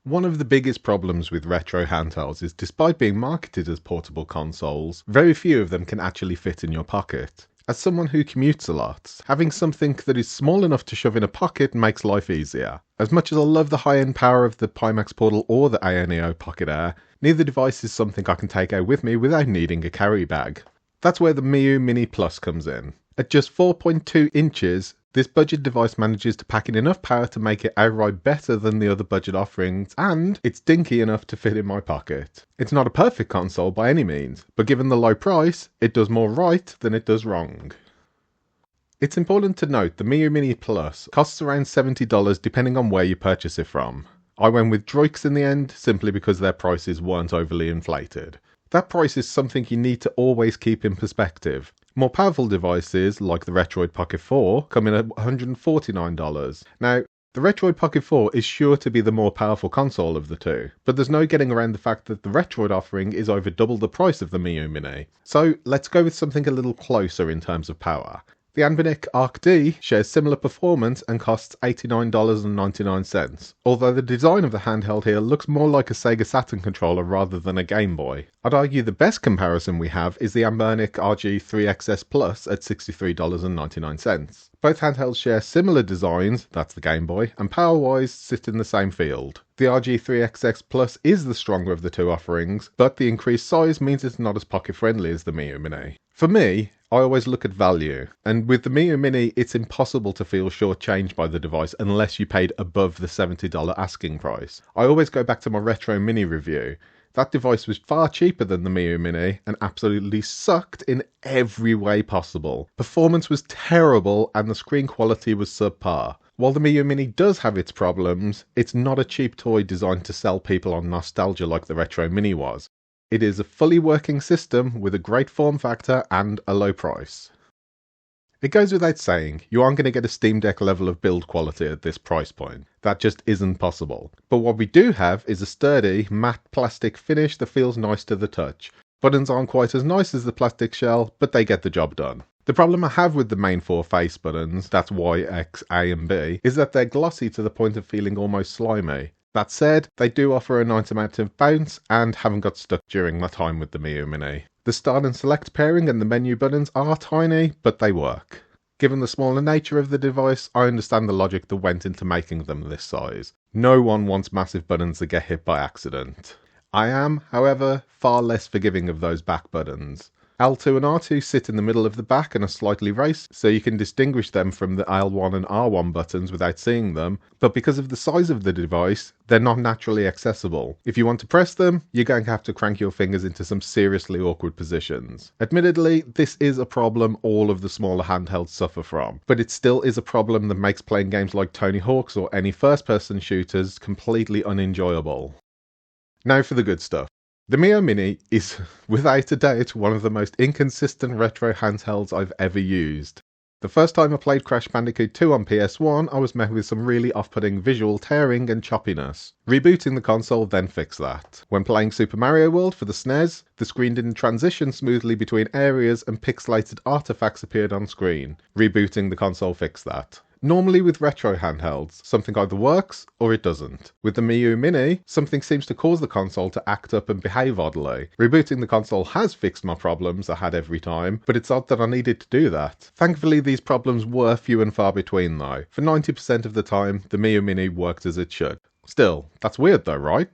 One of the biggest problems with retro handhelds is despite being marketed as portable consoles, very few of them can actually fit in your pocket. As someone who commutes a lot, having something that is small enough to shove in a pocket makes life easier. As much as I love the high-end power of the Pimax Portal or the ANEO Pocket Air, neither device is something I can take out with me without needing a carry bag. That's where the Miyoo Mini Plus comes in. At just 4.2 inches, this budget device manages to pack in enough power to make it outright better than the other budget offerings, and it's dinky enough to fit in my pocket. It's not a perfect console by any means, but given the low price, it does more right than it does wrong. It's important to note the Miyoo Mini Plus costs around $70 depending on where you purchase it from. I went with Droix in the end simply because their prices weren't overly inflated. That price is something you need to always keep in perspective. More powerful devices, like the Retroid Pocket 4, come in at $149. Now, the Retroid Pocket 4 is sure to be the more powerful console of the two, but there's no getting around the fact that the Retroid offering is over double the price of the Miyoo Mini. So let's go with something a little closer in terms of power. The Anbernic Arc-D shares similar performance and costs $89.99, although the design of the handheld here looks more like a Sega Saturn controller rather than a Game Boy. I'd argue the best comparison we have is the Anbernic RG3XS Plus at $63.99. Both handhelds share similar designs, that's the Game Boy, and power-wise sit in the same field. The RG3XS Plus is the stronger of the two offerings, but the increased size means it's not as pocket-friendly as the Miyoo Mini. For me, I always look at value, and with the Miyoo Mini it's impossible to feel shortchanged by the device unless you paid above the $70 asking price. I always go back to my Retro Mini review. That device was far cheaper than the Miyoo Mini and absolutely sucked in every way possible. Performance was terrible and the screen quality was subpar. While the Miyoo Mini does have its problems, it's not a cheap toy designed to sell people on nostalgia like the Retro Mini was. It is a fully working system with a great form factor and a low price. It goes without saying, you aren't going to get a Steam Deck level of build quality at this price point. That just isn't possible. But what we do have is a sturdy, matte plastic finish that feels nice to the touch. Buttons aren't quite as nice as the plastic shell, but they get the job done. The problem I have with the main four face buttons, that's Y, X, A and B, is that they're glossy to the point of feeling almost slimy. That said, they do offer a nice amount of bounce and haven't got stuck during my time with the Miyoo Mini. The start and select pairing and the menu buttons are tiny, but they work. Given the smaller nature of the device, I understand the logic that went into making them this size. No one wants massive buttons that get hit by accident. I am, however, far less forgiving of those back buttons. L2 and R2 sit in the middle of the back and are slightly raised, so you can distinguish them from the L1 and R1 buttons without seeing them, but because of the size of the device, they're not naturally accessible. If you want to press them, you're going to have to crank your fingers into some seriously awkward positions. Admittedly, this is a problem all of the smaller handhelds suffer from, but it still is a problem that makes playing games like Tony Hawk's or any first-person shooters completely unenjoyable. Now for the good stuff. The Miyoo Mini is, without a doubt, one of the most inconsistent retro handhelds I've ever used. The first time I played Crash Bandicoot 2 on PS1, I was met with some really off-putting visual tearing and choppiness. Rebooting the console then fixed that. When playing Super Mario World for the SNES, the screen didn't transition smoothly between areas and pixelated artifacts appeared on screen. Rebooting the console fixed that. Normally with retro handhelds, something either works or it doesn't. With the Miyoo Mini, something seems to cause the console to act up and behave oddly. Rebooting the console has fixed my problems I had every time, but it's odd that I needed to do that. Thankfully these problems were few and far between though. For 90% of the time, the Miyoo Mini worked as it should. Still, that's weird though, right?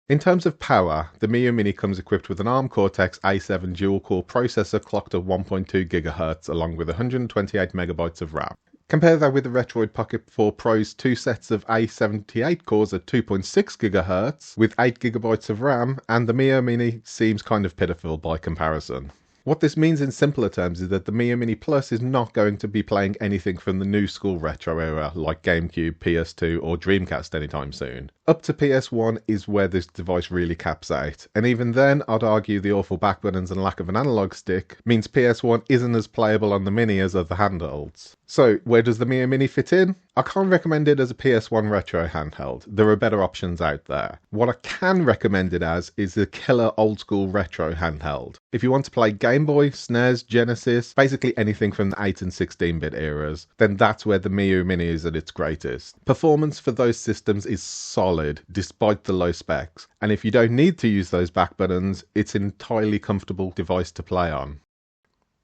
In terms of power, the Miyoo Mini comes equipped with an ARM Cortex A7 dual-core processor clocked at 1.2 GHz along with 128 MB of RAM. Compare that with the Retroid Pocket 4 Pro's two sets of A78 cores at 2.6 GHz with 8 GB of RAM, and the Miyoo Mini seems kind of pitiful by comparison. What this means in simpler terms is that the Miyoo Mini Plus is not going to be playing anything from the new school retro era like GameCube, PS2 or Dreamcast anytime soon. Up to PS1 is where this device really caps out, and even then I'd argue the awful back buttons and lack of an analog stick means PS1 isn't as playable on the Mini as other handhelds. So where does the Miyoo Mini fit in? I can't recommend it as a PS1 retro handheld, there are better options out there. What I can recommend it as is a killer old school retro handheld. If you want to play Game Boy, SNES, Genesis, basically anything from the 8 and 16-bit eras, then that's where the Miyoo Mini is at its greatest. Performance for those systems is solid solid despite the low specs, and if you don't need to use those back buttons, it's an entirely comfortable device to play on.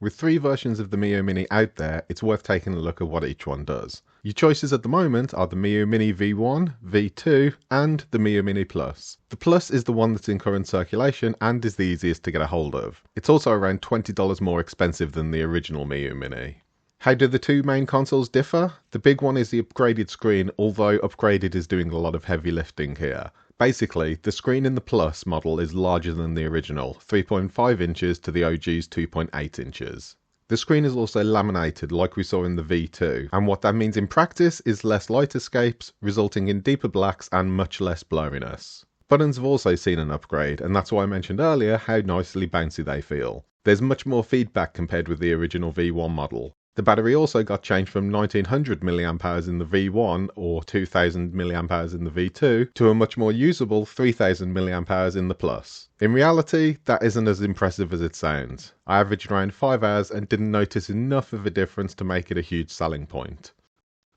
With 3 versions of the Miyoo Mini out there, it's worth taking a look at what each one does. Your choices at the moment are the Miyoo Mini V1, V2 and the Miyoo Mini Plus. The Plus is the one that's in current circulation and is the easiest to get a hold of. It's also around $20 more expensive than the original Miyoo Mini. How do the 2 main consoles differ? The big one is the upgraded screen, although upgraded is doing a lot of heavy lifting here. Basically, the screen in the Plus model is larger than the original, 3.5 inches to the OG's 2.8 inches. The screen is also laminated like we saw in the V2, and what that means in practice is less light escapes, resulting in deeper blacks and much less blurriness. Buttons have also seen an upgrade, and that's why I mentioned earlier how nicely bouncy they feel. There's much more feedback compared with the original V1 model. The battery also got changed from 1900 mAh in the V1 or 2000 mAh in the V2 to a much more usable 3000 mAh in the Plus. In reality, that isn't as impressive as it sounds. I averaged around 5 hours and didn't notice enough of a difference to make it a huge selling point.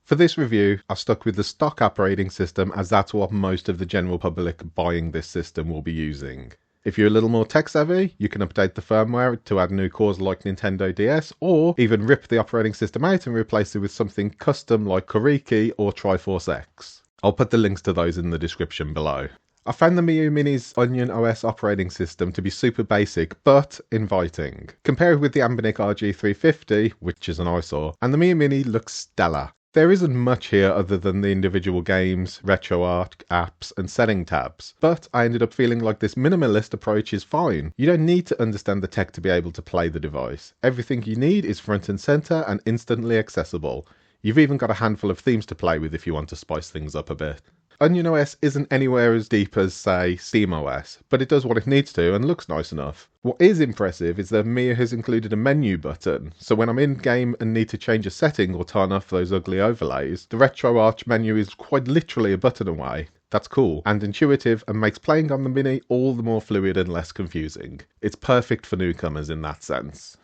For this review, I've stuck with the stock operating system as that's what most of the general public buying this system will be using. If you're a little more tech savvy, you can update the firmware to add new cores like Nintendo DS, or even rip the operating system out and replace it with something custom like Koriki or Triforce X. I'll put the links to those in the description below. I found the Miyoo Mini's Onion OS operating system to be super basic, but inviting. Compare it with the Anbernic RG350, which is an eyesore, and the Miyoo Mini looks stellar. There isn't much here other than the individual games, RetroArch, apps and setting tabs, but I ended up feeling like this minimalist approach is fine. You don't need to understand the tech to be able to play the device. Everything you need is front and center and instantly accessible. You've even got a handful of themes to play with if you want to spice things up a bit. Onion OS isn't anywhere as deep as, say, SteamOS, but it does what it needs to and looks nice enough. What is impressive is that Miyoo has included a menu button, so when I'm in game and need to change a setting or turn off those ugly overlays, the RetroArch menu is quite literally a button away. That's cool and intuitive and makes playing on the Mini all the more fluid and less confusing. It's perfect for newcomers in that sense.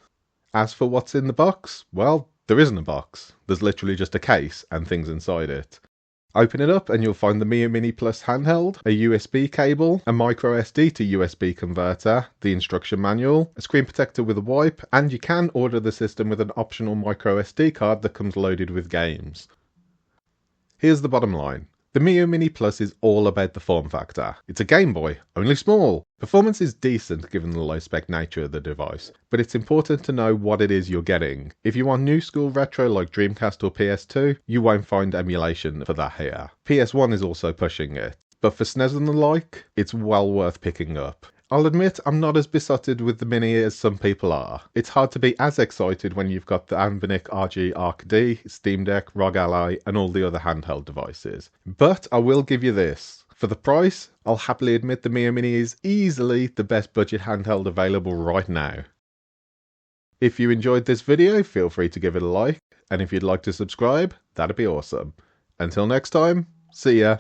As for what's in the box, well, there isn't a box. There's literally just a case and things inside it. Open it up and you'll find the Miyoo Mini Plus handheld, a USB cable, a micro SD to USB converter, the instruction manual, a screen protector with a wipe, and you can order the system with an optional micro SD card that comes loaded with games. Here's the bottom line. The Miyoo Mini Plus is all about the form factor. It's a Game Boy, only small. Performance is decent given the low spec nature of the device, but it's important to know what it is you're getting. If you want new school retro like Dreamcast or PS2, you won't find emulation for that here. PS1 is also pushing it, but for SNES and the like, it's well worth picking up. I'll admit I'm not as besotted with the Mini as some people are. It's hard to be as excited when you've got the Anbernic RG Arc-D, Steam Deck, ROG Ally and all the other handheld devices. But I will give you this. For the price, I'll happily admit the Miyoo Mini is easily the best budget handheld available right now. If you enjoyed this video, feel free to give it a like, and if you'd like to subscribe, that'd be awesome. Until next time, see ya!